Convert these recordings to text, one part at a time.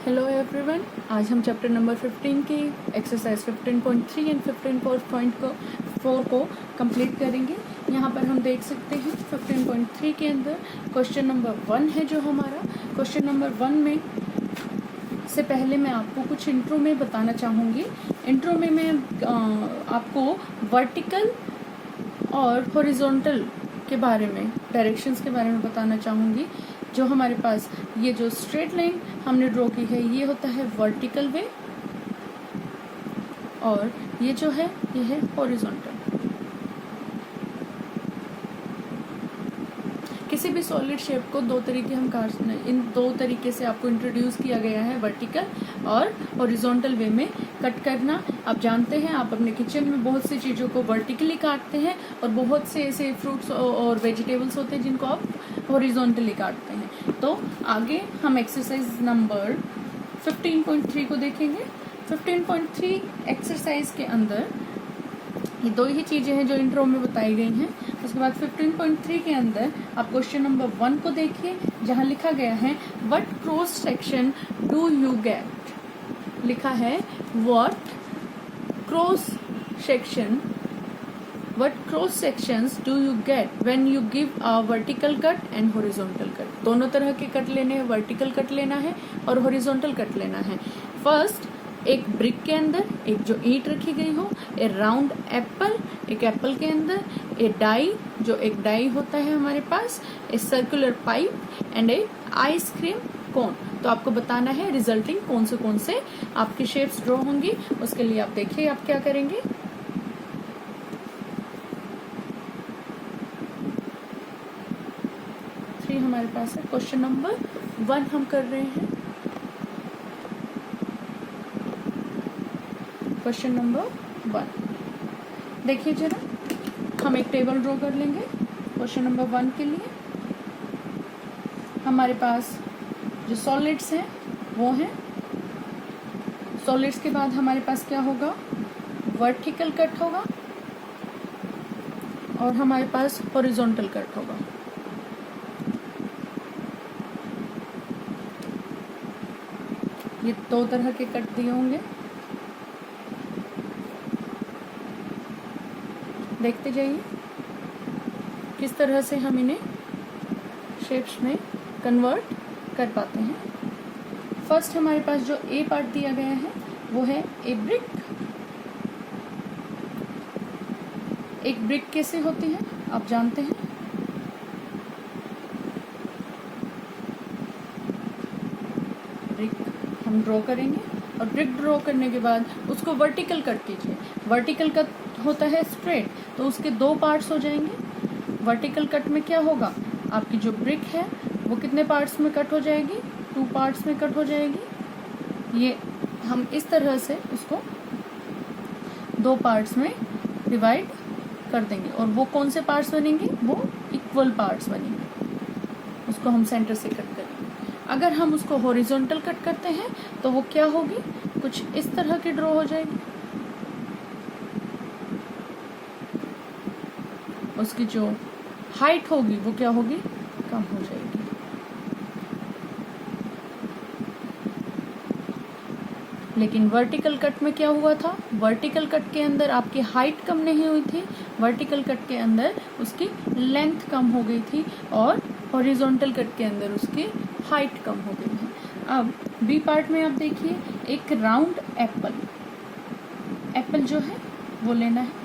Hello everyone, आज हम chapter number 15 की एक्सरसाइज 15.3 एंड 15.4 को कंप्लीट करेंगे। यहाँ पर हम देख सकते हैं 15.3 के अंदर क्वेश्चन नंबर 1 है जो हमारा। क्वेश्चन नंबर 1 में से पहले मैं आपको कुछ इंट्रो में बताना चाहूँगी। इंट्रो में मैं आपको वर्टिकल और हॉरिजॉन्टल के बारे में, डायरेक्शंस के बारे में बताना चाहूँगी। जो हमारे पास ये जो स्ट्रेट लाइन हमने ड्रॉ की है ये होता है वर्टिकल वे, और ये जो है ये है हॉरिजॉन्टल। किसी भी सॉलिड शेप को दो तरीके इन दो तरीके से आपको इंट्रोड्यूस किया गया है, वर्टिकल और हॉरिजॉन्टल वे में कट करना। आप जानते हैं, आप अपने किचन में बहुत सी चीज़ों को वर्टिकली काटते हैं और बहुत से ऐसे फ्रूट्स और वेजिटेबल्स होते हैं जिनको आप हॉरिजॉन्टली काटते हैं। तो आगे हम एक्सरसाइज नंबर 15.3 को देखेंगे। 15.3 एक्सरसाइज के अंदर ये दो ही चीज़ें हैं जो इंट्रो में बताई गई हैं। उसके बाद 15.3 के अंदर आप क्वेश्चन नंबर 1 को देखिए, जहाँ लिखा गया है what cross section do you get. लिखा है what cross sections do you get when you give a vertical cut and horizontal cut. दोनों तरह के कट लेने हैं, वर्टिकल कट लेना है और हॉरिजॉन्टल कट लेना है। फर्स्ट, एक ब्रिक के अंदर एक जो ईंट रखी गई हो, ए राउंड एप्पल, एक एप्पल के अंदर ए डाई, जो एक डाई होता है हमारे पास, a circular pipe and a ice cream cone. तो आपको बताना है रिजल्टिंग कौन से आपकी शेप्स ड्रॉ होंगी। उसके लिए आप देखिए आप क्या करेंगे। हमारे पास है क्वेश्चन नंबर 1 हम कर रहे हैं। क्वेश्चन नंबर 1 देखिए जरा, हम एक टेबल ड्रॉ कर लेंगे क्वेश्चन नंबर 1 के लिए। हमारे पास जो सॉलिड्स हैं वो हैं, सॉलिड्स के बाद हमारे पास क्या होगा, वर्टिकल कट होगा और हमारे पास हॉरिजॉन्टल कट होगा। ये दो तरह के कट दिए होंगे, देखते जाइए किस तरह से हम इन्हें शेप्स में कन्वर्ट कर पाते हैं। फर्स्ट हमारे पास जो ए पार्ट दिया गया है वो है ए ब्रिक। एक ब्रिक कैसे होती है आप जानते हैं, ब्रिक हम ड्रॉ करेंगे और ब्रिक ड्रॉ करने के बाद उसको वर्टिकल कट कीजिए। वर्टिकल कट होता है स्ट्रेट, तो उसके दो पार्ट्स हो जाएंगे। वर्टिकल कट में क्या होगा, आपकी जो ब्रिक है वो कितने पार्ट्स में कट हो जाएगी, 2 पार्ट्स में कट हो जाएगी। ये हम इस तरह से उसको 2 पार्ट्स में डिवाइड कर देंगे और वो कौन से पार्ट्स बनेंगे, वो इक्वल पार्ट्स बनेंगे। उसको हम सेंटर से कट करेंगे। अगर हम उसको हॉरिजॉन्टल कट करते हैं तो वो क्या होगी, कुछ इस तरह की ड्रॉ हो जाएगी। उसकी जो हाइट होगी वो क्या होगी, कम हो जाएगी। लेकिन वर्टिकल कट में क्या हुआ था, वर्टिकल कट के अंदर आपकी हाइट कम नहीं हुई थी, वर्टिकल कट के अंदर उसकी लेंथ कम हो गई थी और हॉरिजॉन्टल कट के अंदर उसकी हाइट कम हो गई है। अब बी पार्ट में आप देखिए, एक राउंड एप्पल, एप्पल जो है वो लेना है।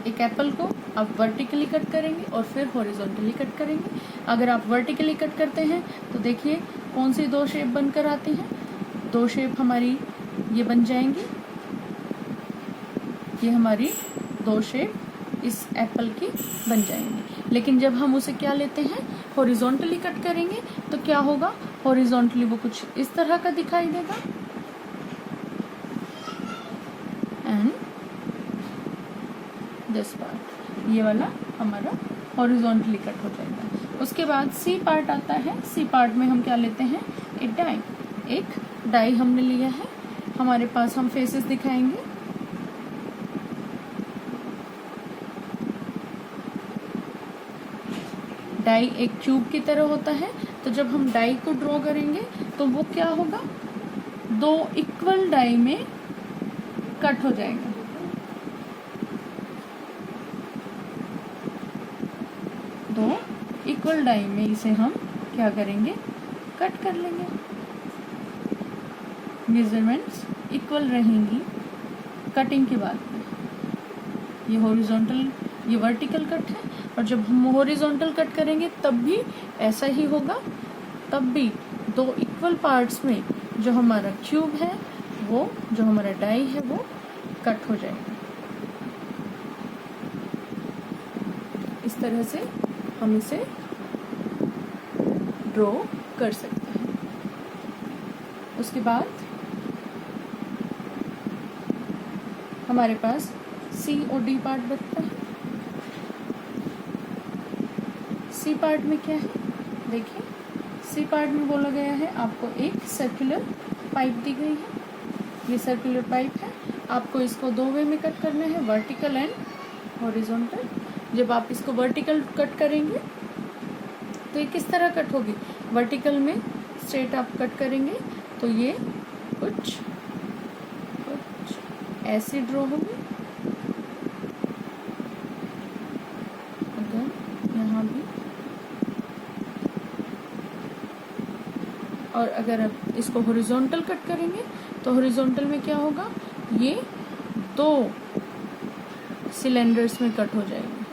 एक एप्पल को आप वर्टिकली कट करेंगे और फिर हॉरिजॉन्टली कट करेंगे। अगर आप वर्टिकली कट करते हैं तो देखिए कौन सी 2 शेप बनकर आती हैं। 2 शेप हमारी ये बन जाएंगी, ये हमारी 2 शेप इस एप्पल की बन जाएंगी। लेकिन जब हम उसे क्या लेते हैं, हॉरिजॉन्टली कट करेंगे तो क्या होगा, हॉरिजॉन्टली वो कुछ इस तरह का दिखाई देगा एंड दिस पार्ट, ये वाला हमारा हॉरिजॉन्टली कट हो जाएगा। उसके बाद सी पार्ट आता है। सी पार्ट में हम क्या लेते हैं, एक डाई। एक डाई हमने लिया है, हमारे पास हम फेसेस दिखाएंगे। डाई एक क्यूब की तरह होता है, तो जब हम डाई को ड्रॉ करेंगे तो वो क्या होगा, दो इक्वल डाई में कट हो जाएगा। दो इक्वल डाई में इसे हम क्या करेंगे, कट कर लेंगे। मेजरमेंट्स इक्वल रहेंगी कटिंग के बाद में। ये हॉरिजॉन्टल, ये वर्टिकल कट है, और जब हम हॉरिजॉन्टल कट करेंगे तब भी ऐसा ही होगा, तब भी दो इक्वल पार्ट्स में जो हमारा क्यूब है, वो जो हमारा डाई है वो कट हो जाएगा। इस तरह से हम इसे ड्रॉ कर सकते हैं। उसके बाद हमारे पास सी और डी पार्ट बचता है। सी पार्ट में क्या है, देखिए सी पार्ट में बोला गया है आपको एक सर्कुलर पाइप दी गई है। ये सर्कुलर पाइप है, आपको इसको दो वे में कट करना है, वर्टिकल एंड हॉरिजॉन्टल। जब आप इसको वर्टिकल कट करेंगे तो ये किस तरह कट होगी, वर्टिकल में स्ट्रेट आप कट करेंगे तो ये कुछ ऐसे ड्रॉ होगी। अगर यहाँ भी, और अगर आप इसको हॉरिजॉन्टल कट करेंगे तो हॉरिजॉन्टल में क्या होगा, ये दो सिलेंडर्स में कट हो जाएगी।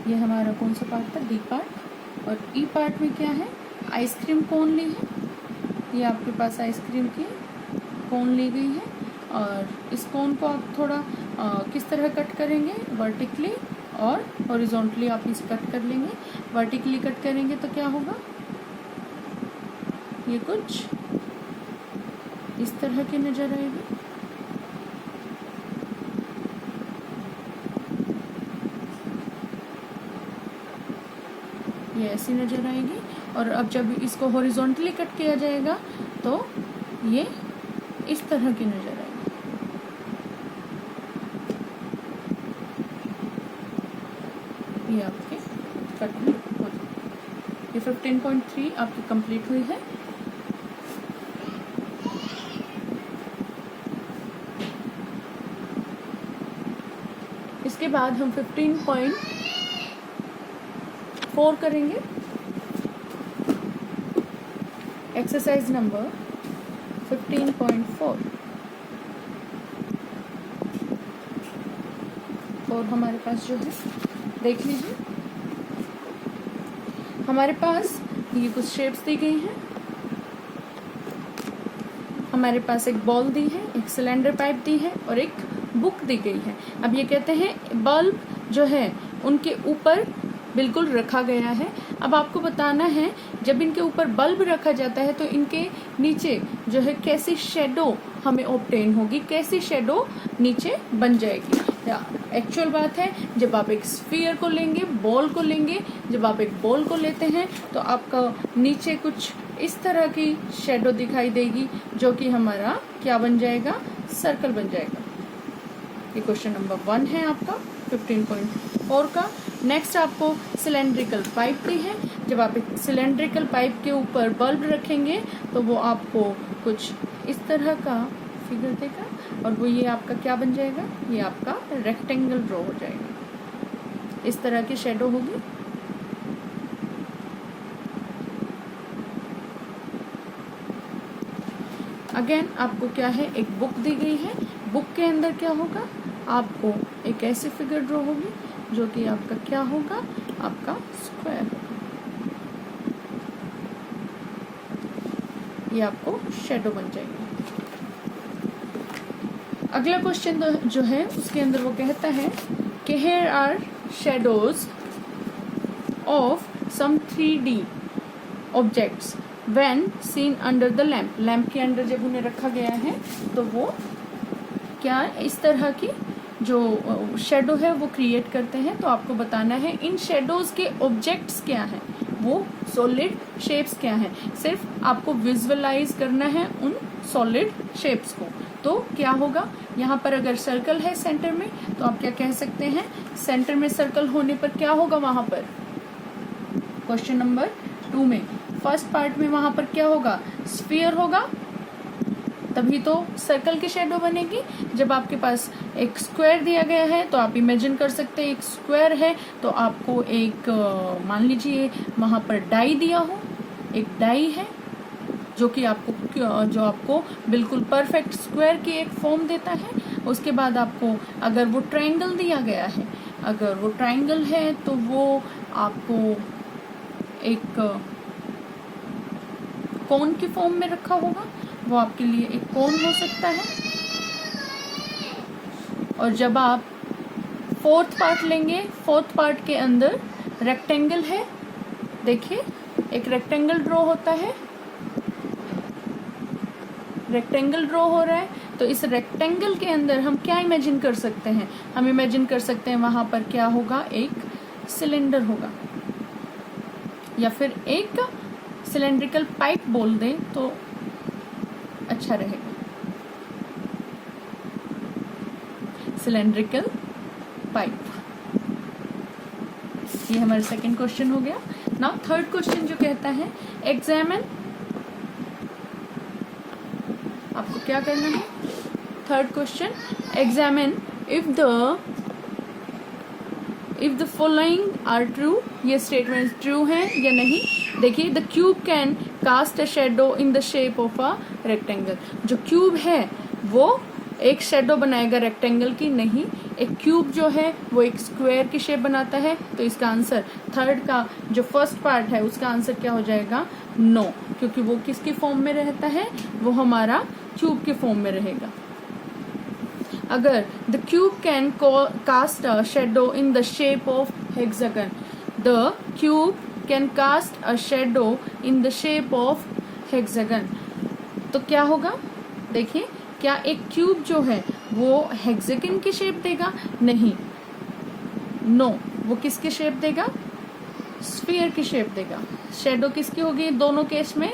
ये हमारा कौन सा पार्ट था, डी पार्ट। और ई पार्ट में क्या है, आइसक्रीम कोन ली है, ये आपके पास आइसक्रीम की कोन ली गई है, और इस कोन को आप थोड़ा किस तरह कट करेंगे, वर्टिकली और हॉरिजॉन्टली आप इसे कट कर लेंगे। वर्टिकली कट करेंगे तो क्या होगा, ये कुछ इस तरह की नजर आएगी। ये ऐसी नजर आएगी। और अब जब इसको हॉरिजॉन्टली कट किया जाएगा तो ये इस तरह की नजर आएगी। ये आपके कट में हो जाएगी। ये 15.3 आपकी कंप्लीट हुई है। इसके बाद हम 15.4 करेंगे। एक्सरसाइज नंबर 15.4 और हमारे पास जो है, देख लीजिए हमारे पास ये कुछ शेप्स दी गई हैं। हमारे पास एक बॉल दी है, एक सिलेंडर पाइप दी है और एक बुक दी गई है। अब ये कहते हैं बल्ब जो है उनके ऊपर बिल्कुल रखा गया है। अब आपको बताना है जब इनके ऊपर बल्ब रखा जाता है तो इनके नीचे जो है कैसी शेडो हमें ऑब्टेन होगी, कैसी शेडो नीचे बन जाएगी। एक्चुअल बात है, जब आप एक स्फीयर को लेंगे, बॉल को लेंगे, जब आप एक बॉल को लेते हैं तो आपका नीचे कुछ इस तरह की शेडो दिखाई देगी जो कि हमारा क्या बन जाएगा, सर्कल बन जाएगा। ये क्वेश्चन नंबर 1 है आपका 15.4 का। नेक्स्ट आपको सिलेंड्रिकल पाइप दी है। जब आप एक सिलेंड्रिकल पाइप के ऊपर बल्ब रखेंगे तो वो आपको कुछ इस तरह का फिगर देगा और वो ये आपका क्या बन जाएगा, ये आपका रेक्टेंगल ड्रॉ हो जाएगा। इस तरह की शेडो होगी। अगेन आपको क्या है, एक बुक दी गई है। बुक के अंदर क्या होगा, आपको एक ऐसी फिगर ड्रॉ होगी जो कि आपका क्या होगा, आपका स्क्वायर होगा। ये आपको शेडो बन जाएगी। अगला क्वेश्चन जो है उसके अंदर वो कहता है कि here are shadows of some 3D objects when seen under the lamp। Lamp के अंदर जब उन्हें रखा गया है तो वो क्या इस तरह की जो शेडो है वो क्रिएट करते हैं। तो आपको बताना है इन शेडोज के ऑब्जेक्ट्स क्या हैं, वो सॉलिड शेप्स क्या हैं। सिर्फ आपको विजुअलाइज करना है उन सॉलिड शेप्स को। तो क्या होगा, यहाँ पर अगर सर्कल है सेंटर में तो आप क्या कह सकते हैं, सेंटर में सर्कल होने पर क्या होगा वहां पर, क्वेश्चन नंबर 2 में फर्स्ट पार्ट में वहां पर क्या होगा, स्फीयर होगा, तभी तो सर्कल की शेडो बनेगी। जब आपके पास एक स्क्वायर दिया गया है तो आप इमेजिन कर सकते हैं एक स्क्वायर है तो आपको एक मान लीजिए वहां पर डाई दिया हो, एक डाई है जो कि आपको बिल्कुल परफेक्ट स्क्वायर की एक फॉर्म देता है। उसके बाद आपको अगर वो ट्रायंगल दिया गया है, अगर वो ट्रायंगल है तो वो आपको एक कोन की फॉर्म में रखा होगा, वो आपके लिए एक कोन हो सकता है। और जब आप फोर्थ पार्ट लेंगे, फोर्थ पार्ट के अंदर रेक्टेंगल है, देखिए एक रेक्टेंगल ड्रॉ होता है, रेक्टेंगल ड्रॉ हो रहा है, तो इस रेक्टेंगल के अंदर हम क्या इमेजिन कर सकते हैं, हम इमेजिन कर सकते हैं वहां पर क्या होगा, एक सिलेंडर होगा या फिर एक सिलेंड्रिकल पाइप बोल दें तो अच्छा रहेगा, सिलेंड्रिकल पाइप। ये हमारा सेकंड क्वेश्चन हो गया। नाउ थर्ड क्वेश्चन जो कहता है एग्जामिन, आपको क्या करना है, third question examine if the following are true, ये स्टेटमेंट ट्रू है या नहीं। देखिए the cube can cast a shadow in the shape of a rectangle, जो क्यूब है वो एक शेडो बनाएगा रेक्टेंगल की, नहीं, एक क्यूब जो है वो एक स्क्वायर की शेप बनाता है। तो इसका आंसर थर्ड का जो फर्स्ट पार्ट है उसका आंसर क्या हो जाएगा, नो, क्योंकि वो किसके फॉर्म में रहता है, वो हमारा क्यूब के फॉर्म में रहेगा। अगर the cube can cast a shadow in the shape of hexagon, the cube can cast a shadow in the shape of hexagon, तो क्या होगा, देखिए क्या एक क्यूब जो है वो हेक्सागन की शेप देगा, नहीं, नो, वो किसकी शेप देगा, स्फीयर की शेप देगा। शेडो किसकी होगी, दोनों केस में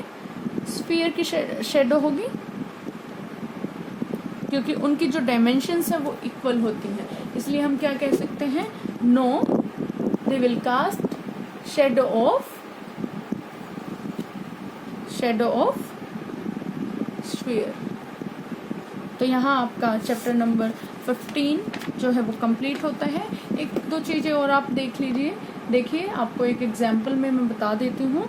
स्फीयर की शेडो होगी, क्योंकि उनकी जो डायमेंशंस है वो इक्वल होती हैं, इसलिए हम क्या कह सकते हैं, no they will cast shadow of sphere. तो यहाँ आपका चैप्टर नंबर 15 जो है वो कंप्लीट होता है। एक दो चीजें और आप देख लीजिए, देखिए आपको एक एग्जाम्पल में मैं बता देती हूँ,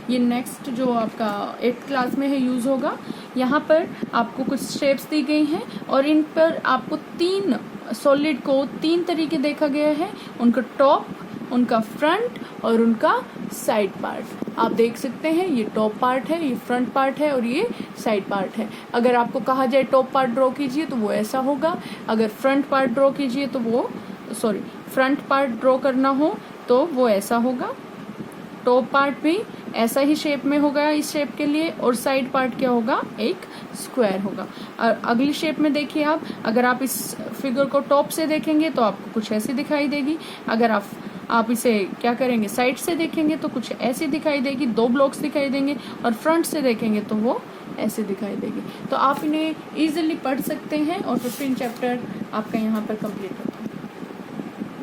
ये नेक्स्ट जो आपका 8th क्लास में है यूज होगा। यहाँ पर आपको कुछ शेप्स दी गई हैं और इन पर आपको 3 सॉलिड को 3 तरीके देखा गया है, उनका टॉप, उनका फ्रंट और उनका साइड पार्ट। आप देख सकते हैं ये टॉप पार्ट है, ये फ्रंट पार्ट है और ये साइड पार्ट है। अगर आपको कहा जाए टॉप पार्ट ड्रॉ कीजिए तो वो ऐसा होगा, अगर फ्रंट पार्ट ड्रॉ कीजिए तो वो फ्रंट पार्ट ड्रॉ करना हो तो वो ऐसा होगा, टॉप पार्ट भी ऐसा ही शेप में होगा इस शेप के लिए, और साइड पार्ट क्या होगा, एक स्क्वायर होगा। और अगली शेप में देखिए आप, अगर आप इस फिगर को टॉप से देखेंगे तो आपको कुछ ऐसी दिखाई देगी, अगर आप इसे क्या करेंगे, साइड से देखेंगे तो कुछ ऐसी दिखाई देगी, 2 ब्लॉक्स दिखाई देंगे, और फ्रंट से देखेंगे तो वो ऐसे दिखाई देगी। तो आप इन्हें इजीली पढ़ सकते हैं और 15 चैप्टर आपका यहाँ पर कंप्लीट होगा।